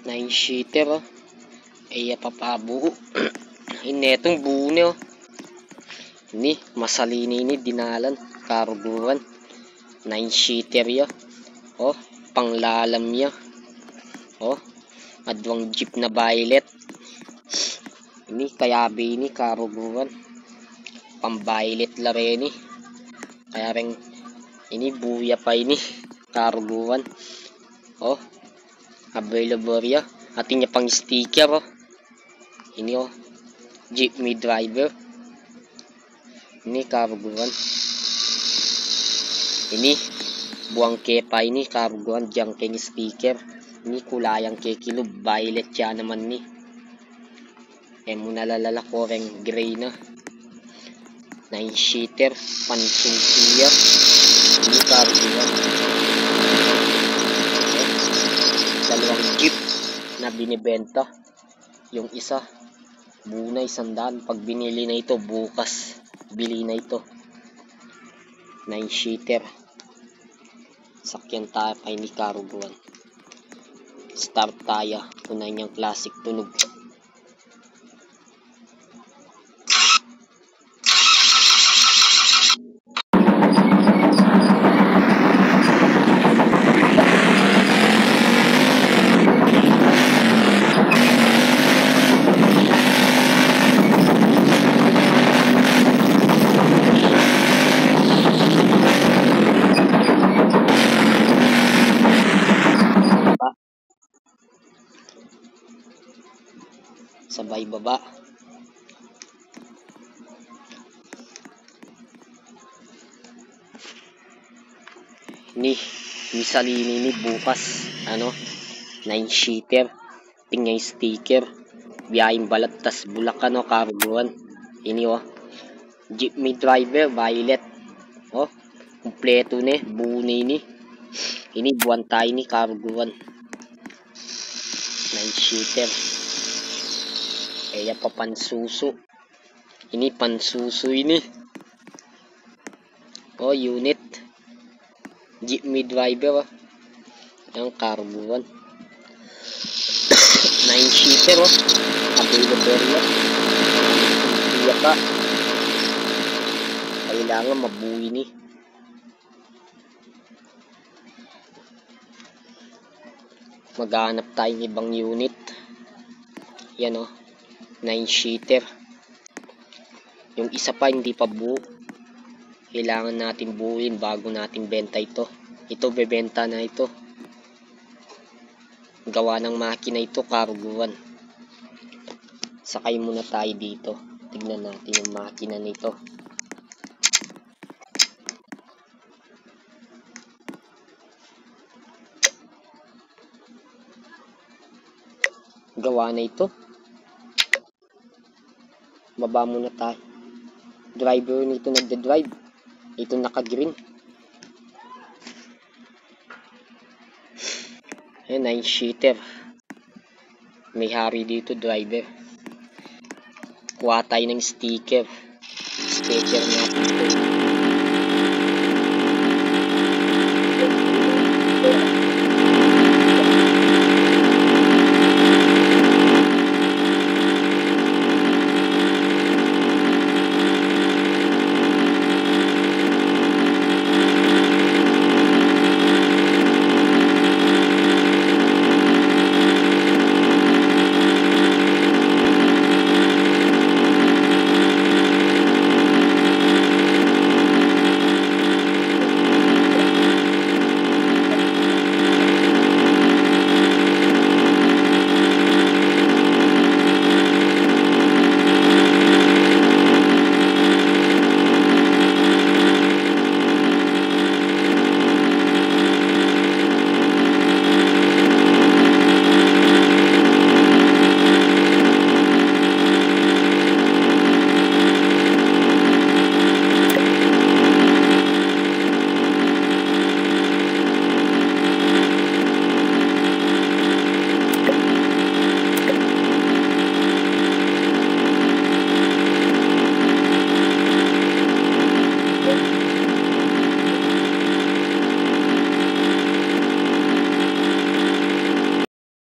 9-sheeter oh. Ay papabuo. Inetong buo niyo. Ini masalini ni dinalan karuguan. 9-sheeter ya. Oh, panglalam ya. Oh, adwang jeep na violet. Ini kayabi ini karuguan. Pang-violet la rin ni. Kaya rin ini buya pa ini karuguan. Oh, available ya. Ating niya pang sticker oh. Ini oh, jeepney driver. Ini karuguan. Ini buang kepa ini karuguan jangking sticker. Ini kulayang kekilo violet siya naman ni. Muna lalala ko ring gray na. 9-sheeter pansusuya. Ini karuguan. Dalawang jeep na binibenta. Yung isa bunay 100. Pag binili na ito bukas bili na ito. 9-sheeter sakyan tayo ay ni karuguan. Start tayo. Tunay niyang classic tunog. Sabay baba. Ni misalini ni bukas ano 9-sheeter tingay sticker biyahing Balagtas Bulacan o karuguan. Ini oh jeepney driver violet oh kumpleto ni buo ni. Ini buwan tayo ni karuguan 9-sheeter. Kaya pa pansuso. Ini pansuso ini. Oh, unit. Jeepney driver. Oh. Ang karuguan. 9-sheeter. Oh. Available na. Iya pa. Kailangan mabuhi ni. Maghanap tayong ibang unit. Yan oh. 9-sheeter. Yung isa pa hindi pa buo. Kailangan natin buuin bago natin benta ito. Ito bebenta na ito. Gawa ng makina ito karuguan. Sakay muna tayo dito. Tignan natin yung makina nito. Gawa na ito. Baba muna tayo. Driver nito nagde-drive. Ito naka-green. Ayan, 9-sheeter. May hari dito, driver. Kuha tayo ng sticker. Sticker natin ito.